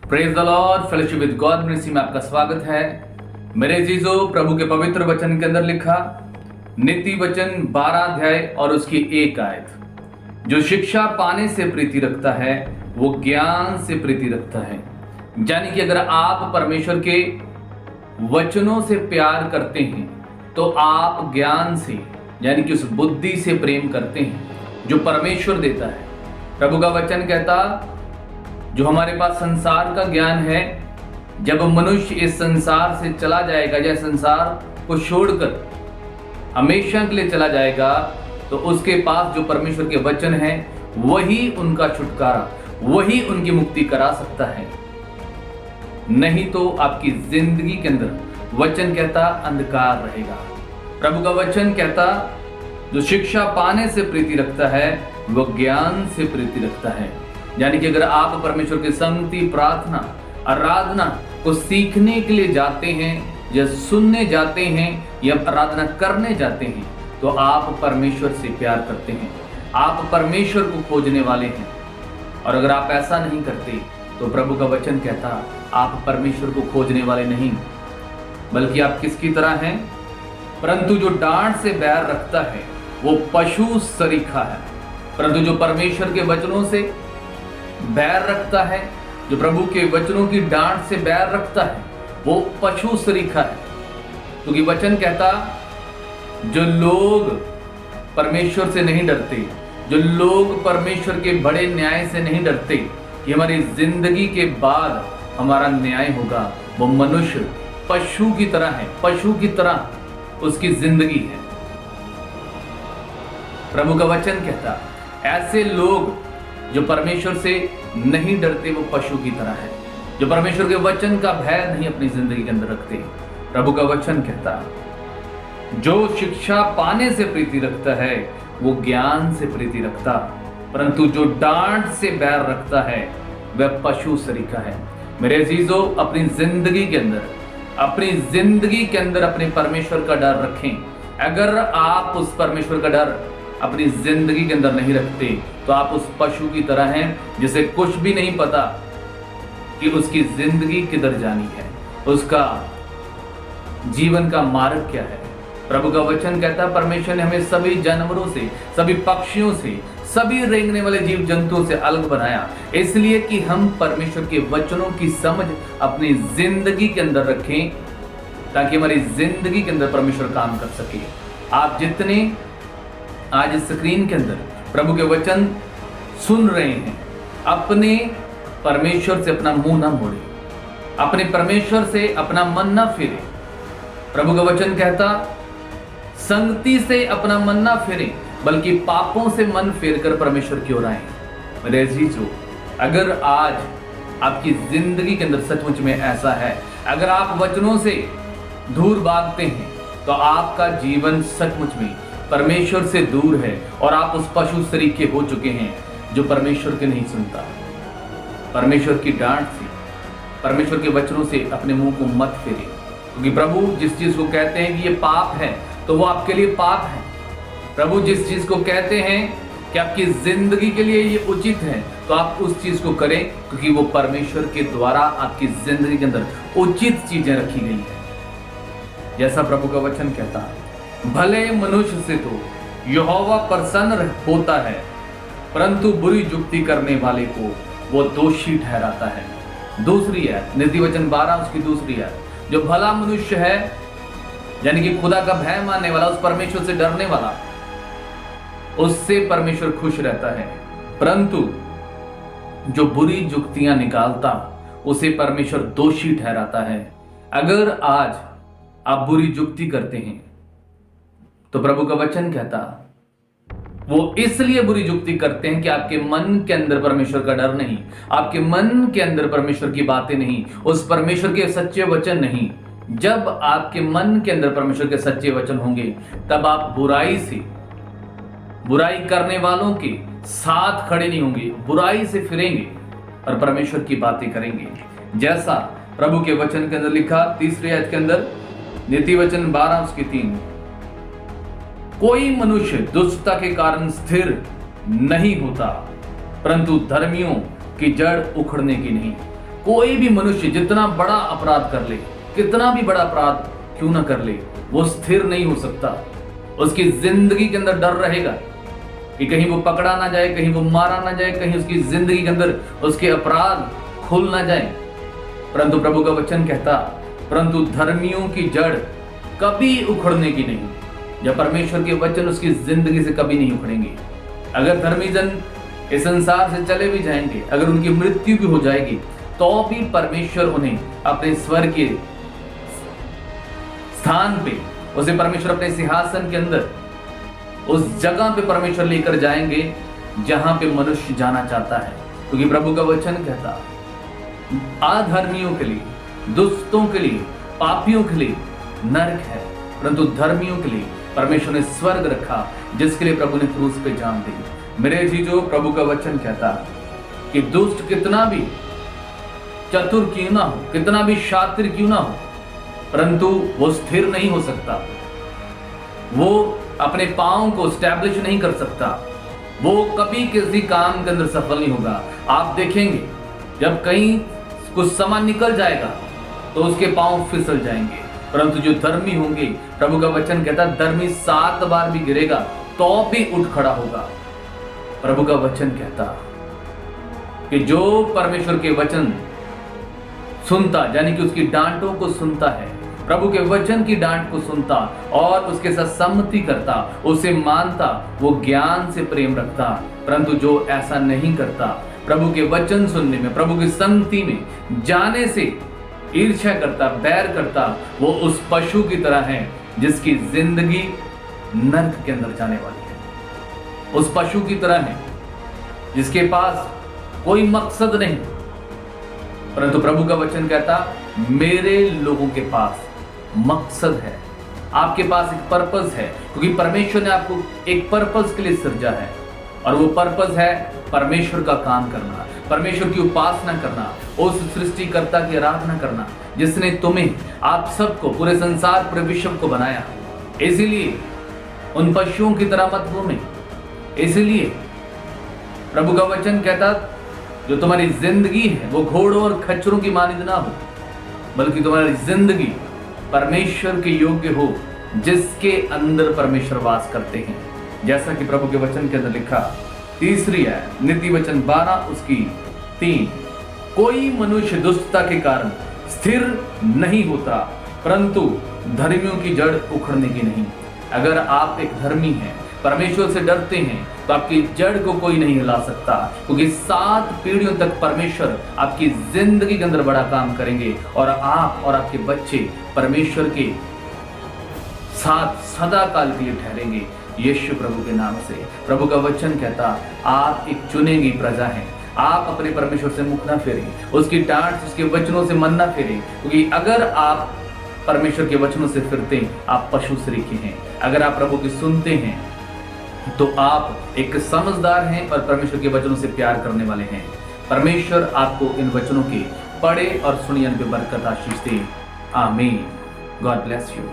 Praise the Lord. Fellowship with God ministry में आपका स्वागत है। मेरे जीजो, प्रभु के पवित्र वचन के अंदर लिखा नीति वचन 12 अध्याय और उसकी 1 आयत, जो शिक्षा पाने से प्रीति रखता है वो ज्ञान से प्रीति रखता है। यानी कि अगर आप परमेश्वर के वचनों से प्यार करते हैं तो आप ज्ञान से, यानी कि उस बुद्धि से प्रेम करते हैं जो परमेश्वर देता है। प्रभु का वचन कहता, जो हमारे पास संसार का ज्ञान है, जब मनुष्य इस संसार से चला जाएगा या संसार को छोड़कर हमेशा के लिए चला जाएगा, तो उसके पास जो परमेश्वर के वचन है वही उनका छुटकारा, वही उनकी मुक्ति करा सकता है। नहीं तो आपकी जिंदगी के अंदर वचन कहता अंधकार रहेगा। प्रभु का वचन कहता, जो शिक्षा पाने से प्रीति रखता है वो ज्ञान से प्रीति रखता है। यानी कि अगर आप परमेश्वर की संगति, प्रार्थना, आराधना को सीखने के लिए जाते हैं या सुनने जाते हैं या आराधना करने जाते हैं, तो आप परमेश्वर से प्यार करते हैं, आप परमेश्वर को खोजने वाले हैं। और अगर आप ऐसा नहीं करते तो प्रभु का वचन कहता, आप परमेश्वर को खोजने वाले नहीं, बल्कि आप किसकी तरह हैं? परंतु जो डांट से बैर रखता है वो पशु सरीखा है। परंतु जो परमेश्वर के वचनों से बैर रखता है, जो प्रभु के वचनों की डांट से बैर रखता है, वो पशु सरीखा है। क्योंकि वचन कहता, जो लोग परमेश्वर से नहीं डरते, जो लोग परमेश्वर के बड़े न्याय से नहीं डरते कि हमारी जिंदगी के बाद हमारा न्याय होगा, वो मनुष्य पशु की तरह है, पशु की तरह उसकी जिंदगी है। प्रभु का वचन कहता, ऐसे लोग जो परमेश्वर से नहीं डरते वो पशु की तरह है, जो परमेश्वर के वचन का भय नहीं अपनी जिंदगी के अंदर रखते। प्रभु का वचन कहता, जो शिक्षा पाने से प्रीति रखता है वो ज्ञान से प्रीति रखता, परंतु जो डांट से बैर रखता है वह पशु सरीखा है। मेरे अजीजों, अपनी जिंदगी के अंदर अपने परमेश्वर का डर रखें। अगर आप उस परमेश्वर का डर अपनी जिंदगी के अंदर नहीं रखते तो आप उस पशु की तरह हैं जिसे कुछ भी नहीं पता कि उसकी जिंदगी किधर जानी है, उसका जीवन का मार्ग क्या है। प्रभु का वचन कहता है, परमेश्वर ने हमें सभी जानवरों से, सभी पक्षियों से, सभी रेंगने वाले जीव जंतुओं से अलग बनाया, इसलिए कि हम परमेश्वर के वचनों की समझ अपनी जिंदगी के अंदर रखें, ताकि हमारी जिंदगी के अंदर परमेश्वर काम कर सके। आप जितने आज स्क्रीन के अंदर प्रभु के वचन सुन रहे हैं, अपने परमेश्वर से अपना मुंह ना मोड़े, अपने परमेश्वर से अपना मन ना फेरे। प्रभु का वचन कहता, संगति से अपना मन ना फेरे, बल्कि पापों से मन फेरकर परमेश्वर की ओर आए। मेरे अजीजों, अगर आज आपकी जिंदगी के अंदर सचमुच में ऐसा है, अगर आप वचनों से दूर भागते हैं, तो आपका जीवन सचमुच में परमेश्वर से दूर है और आप उस पशु सरीखे हो चुके हैं जो परमेश्वर के नहीं सुनता। परमेश्वर की डांट से, परमेश्वर के वचनों से अपने मुंह को मत फेरे, क्योंकि प्रभु जिस चीज को कहते हैं कि ये पाप है तो वो आपके लिए पाप है। प्रभु जिस चीज को कहते हैं कि आपकी जिंदगी के लिए ये उचित है, तो आप उस चीज को करें, क्योंकि वो परमेश्वर के द्वारा आपकी जिंदगी के अंदर उचित चीजें रखी गई है। जैसा प्रभु का वचन कहता है, भले मनुष्य से तो यहोवा प्रसन्न होता है, परंतु बुरी जुक्ति करने वाले को वो दोषी ठहराता है। दूसरी है नीति वचन 12 उसकी दूसरी है, जो भला मनुष्य है, यानी कि खुदा का भय मानने वाला, उस परमेश्वर से डरने वाला, उससे परमेश्वर खुश रहता है, परंतु जो बुरी जुक्तियां निकालता उसे परमेश्वर दोषी ठहराता है। अगर आज आप बुरी जुक्ति करते हैं तो प्रभु का वचन कहता, वो इसलिए बुरी जुक्ति करते हैं कि आपके मन के अंदर परमेश्वर का डर नहीं, आपके मन के अंदर परमेश्वर की बातें नहीं, उस परमेश्वर के सच्चे वचन नहीं। जब आपके मन के अंदर परमेश्वर के सच्चे वचन होंगे, तब आप बुराई करने वालों के साथ खड़े नहीं होंगे, बुराई से फिरेंगे और परमेश्वर की बातें करेंगे। जैसा प्रभु के वचन के अंदर लिखा 3 आयत के अंदर, नीति वचन 12 उसकी 3, कोई मनुष्य दुष्टता के कारण स्थिर नहीं होता, परंतु धर्मियों की जड़ उखड़ने की नहीं। कोई भी मनुष्य जितना बड़ा अपराध कर ले, कितना भी बड़ा अपराध क्यों ना कर ले, वो स्थिर नहीं हो सकता। उसकी जिंदगी के अंदर डर रहेगा कि कहीं वो पकड़ा ना जाए, कहीं वो मारा ना जाए, कहीं उसकी जिंदगी के अंदर उसके अपराध खुल ना जाए। परंतु प्रभु का वचन कहता, परंतु धर्मियों की जड़ कभी उखड़ने की नहीं। जब परमेश्वर के वचन उसकी जिंदगी से कभी नहीं उखड़ेंगे। अगर धर्मी जन इस संसार से चले भी जाएंगे, अगर उनकी मृत्यु भी हो जाएगी, तो भी परमेश्वर उन्हें अपने स्वर्ग के स्थान पे, उसे परमेश्वर अपने सिंहासन के अंदर उस जगह पे परमेश्वर लेकर जाएंगे जहां पे मनुष्य जाना चाहता है। क्योंकि प्रभु का वचन कहता, अधर्मियों के लिए, दुष्टों के लिए, पापियों के लिए नरक है, परंतु धर्मियों के लिए परमेश्वर ने स्वर्ग रखा, जिसके लिए प्रभु ने क्रूस पे जान दी। मेरे जीजो, प्रभु का वचन कहता कि दुष्ट कितना भी चतुर क्यों ना हो, कितना भी शातिर क्यों ना हो, परंतु वो स्थिर नहीं हो सकता। वो अपने पांव को स्टैब्लिश नहीं कर सकता। वो कभी किसी काम के अंदर सफल नहीं होगा। आप देखेंगे जब कहीं कुछ समय निकल जाएगा तो उसके पांव फिसल जाएंगे, परंतु जो धर्मी होंगे, प्रभु का वचन कहता है धर्मी 7 बार भी गिरेगा तो भी उठ खड़ा होगा। प्रभु का वचन कहता कि जो परमेश्वर के वचन सुनता, यानी कि उसकी डांटों को सुनता है, प्रभु के वचन की डांट को सुनता और उसके साथ सम्मति करता, उसे मानता, वो ज्ञान से प्रेम रखता। परंतु जो ऐसा नहीं करता, प्रभु के वचन सुनने में, प्रभु की संगति में जाने से ईर्ष्या करता, बैर करता, वो उस पशु की तरह है जिसकी जिंदगी नरक के अंदर जाने वाली है। उस पशु की तरह है जिसके पास कोई मकसद नहीं। परंतु प्रभु का वचन कहता, मेरे लोगों के पास मकसद है, आपके पास एक पर्पस है, क्योंकि परमेश्वर ने आपको एक पर्पस के लिए सृजा है, और वो पर्पस है परमेश्वर का काम करना, परमेश्वर की उपासना करना, उस सृष्टिकर्ता की आराधना करना जिसने तुम्हें, आप सबको, पूरे संसार, पूरे विश्व को बनाया। इसीलिए उन पशुओं की तरह मत घूमे। इसीलिए प्रभु का वचन कहता, जो तुम्हारी जिंदगी है वो घोड़ों और खच्चरों की मानिंद ना हो, बल्कि तुम्हारी जिंदगी परमेश्वर के योग्य हो, जिसके अंदर परमेश्वर वास करते हैं। जैसा कि प्रभु के वचन के अंदर लिखा, 3 आयत, नीति वचन 12 उसकी 3, कोई मनुष्य दुष्टता के कारण स्थिर नहीं होता, परंतु धर्मियों की जड़ उखड़ने की नहीं। अगर आप एक धर्मी हैं, परमेश्वर से डरते हैं, तो आपकी जड़ को कोई नहीं हिला सकता, क्योंकि 7 पीढ़ियों तक परमेश्वर आपकी जिंदगी के अंदर बड़ा काम करेंगे और आप और आपके बच्चे परमेश्वर के साथ सदा काल के लिए ठहरेंगे, यीशु प्रभु के नाम से। प्रभु का वचन कहता, आप एक चुनेगी प्रजा हैं। आप अपने परमेश्वर से मुख ना फेरें, उसकी डांट, उसके वचनों से मन ना फेरें, क्योंकि अगर आप परमेश्वर के वचनों से फिरते, आप पशु सरीखे हैं। अगर आप प्रभु की सुनते हैं तो आप एक समझदार हैं और परमेश्वर के वचनों से प्यार करने वाले हैं। परमेश्वर आपको इन वचनों के पढ़े और सुनिए पे बरकत आशीष दे। आमीन। God bless you.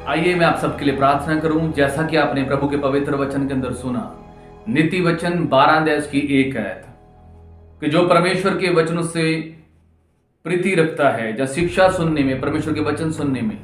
आइए मैं आप सबके लिए प्रार्थना करूं। जैसा कि आपने प्रभु के पवित्र वचन के अंदर सुना, नीति वचन 12 अध्याय की 1 आयत, कि जो परमेश्वर के वचनों से प्रीति रखता है, या शिक्षा सुनने में, परमेश्वर के वचन सुनने में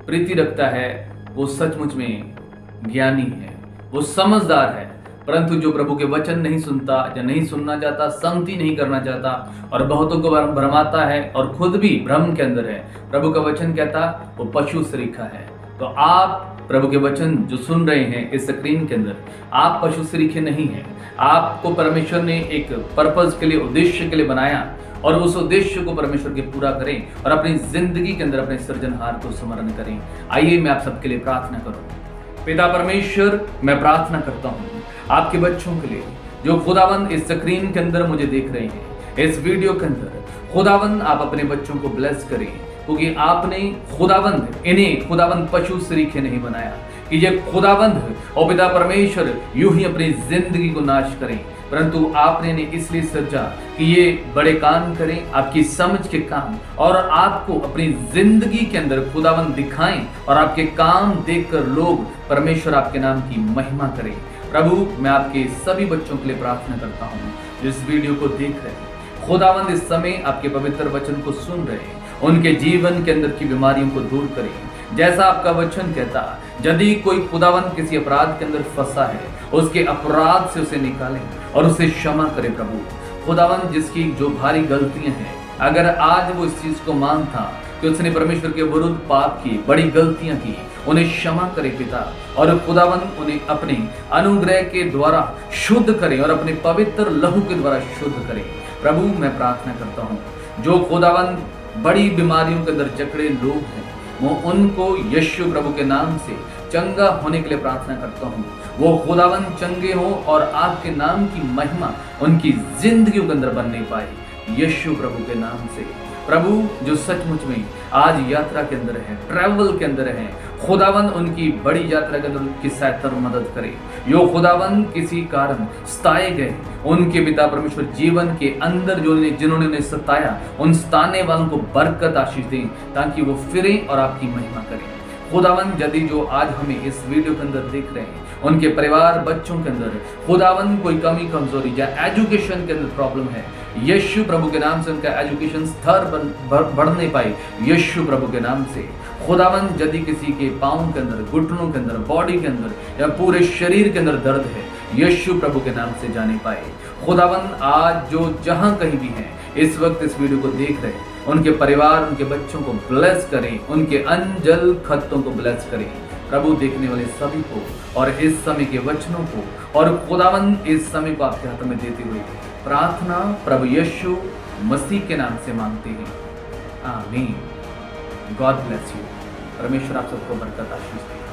प्रीति रखता है, वो सचमुच में ज्ञानी है, वो समझदार है। परंतु जो प्रभु के वचन नहीं सुनता या नहीं सुनना चाहता, संगति नहीं करना चाहता और बहुतों को भ्रमाता है और खुद भी भ्रम के अंदर है, प्रभु का वचन कहता वो पशु सरीखा है। तो आप प्रभु के वचन जो सुन रहे हैं इस स्क्रीन के अंदर, आप पशु सरीखे नहीं हैं। आपको परमेश्वर ने एक पर्पस के लिए, उद्देश्य के लिए बनाया, और उस उद्देश्य को परमेश्वर के पूरा करें और अपनी जिंदगी के अंदर अपने सृजनहार को स्मरण करें। आइए मैं आप सबके लिए प्रार्थना करूं। पिता परमेश्वर, मैं प्रार्थना करता हूं आपके बच्चों के लिए जो खुदावंद इस स्क्रीन के अंदर मुझे देख रहे हैं, इस वीडियो के अंदर, खुदावंद आप अपने बच्चों को ब्लेस करें, क्योंकि आपने खुदावंद इन्हें खुदावंद पशु सरीखे नहीं बनाया कि ये खुदावंद और पिता परमेश्वर यूं ही अपनी जिंदगी को नाश करें, परंतु आपने इन्हें इसलिए सृजा कि ये बड़े काम करें, आपकी समझ के काम, और आपको अपनी जिंदगी के अंदर खुदावंद दिखाएं और आपके काम देखकर लोग परमेश्वर आपके नाम की महिमा करें। प्रभु, मैं आपके सभी बच्चों के लिए प्रार्थना करता हूँ जो इस वीडियो को देख रहे हैं। खुदावंद इस समय आपके पवित्र वचन को सुन रहे हैं, उनके जीवन के अंदर की बीमारियों को दूर करें। जैसा आपका वचन कहता, यदि कोई खुदावंद किसी अपराध के अंदर फंसा है, उसके अपराध से उसे निकालें और उसे क्षमा करें प्रभु। खुदावंद जिसकी जो भारी गलतियां हैं, अगर आज वो इस चीज को मानता कि उसने परमेश्वर के विरुद्ध पाप की, बड़ी गलतियां की, उन्हें क्षमा करे पिता, और खुदावंद उन्हें अपने अनुग्रह के द्वारा शुद्ध करें और अपने पवित्र लहू के द्वारा शुद्ध करें। प्रभु मैं प्रार्थना करता हूँ, जो खुदावंद बड़ी बीमारियों के अंदर जकड़े लोग हैं, वो उनको यीशु प्रभु के नाम से चंगा होने के लिए प्रार्थना करता हूँ। वो खुदावंद चंगे हो और आपके नाम की महिमा उनकी जिंदगी के अंदर बनने पाए, यीशु प्रभु के नाम से। प्रभु जो सचमुच में आज यात्रा के अंदर है, ट्रैवल के अंदर है, खुदावंद उनकी बड़ी यात्रा के अंदर उनकी सहायता और मदद करे। यो खुदावंद किसी कारण सताए गए, उनके पिता परमेश्वर जीवन के अंदर जिन्होंने उन्हें सताया, उन सताने वालों को बरकत आशीष दें, ताकि वो फिरें और आपकी महिमा करें। खुदावंद यदि जो आज हमें इस वीडियो के अंदर देख रहे हैं, उनके परिवार बच्चों के अंदर खुदावंद कोई कमी कमजोरी या एजुकेशन के अंदर प्रॉब्लम है, यीशु प्रभु के नाम से उनका एजुकेशन स्तर बढ़ नहीं पाए, यीशु प्रभु के नाम से। खुदावंद यदि किसी के पाँव के अंदर, घुटनों के अंदर, बॉडी के अंदर या पूरे शरीर के अंदर दर्द है, यीशु प्रभु के नाम से जाने पाए। खुदावंद आज जो जहां कहीं भी हैं, इस वक्त इस वीडियो को देख रहे हैं, उनके परिवार, उनके बच्चों को ब्लेस करें, उनके अंजल खत्तों को ब्लेस करें प्रभु, देखने वाले सभी को और इस समय के वचनों को, और खुदावंद इस समय को आपके हाथों में देते हुए प्रार्थना प्रभु यीशु मसीह के नाम से मांगते हैं, आमीन। God bless you. परमेश्वर आप सबको बरकत आशीष दे।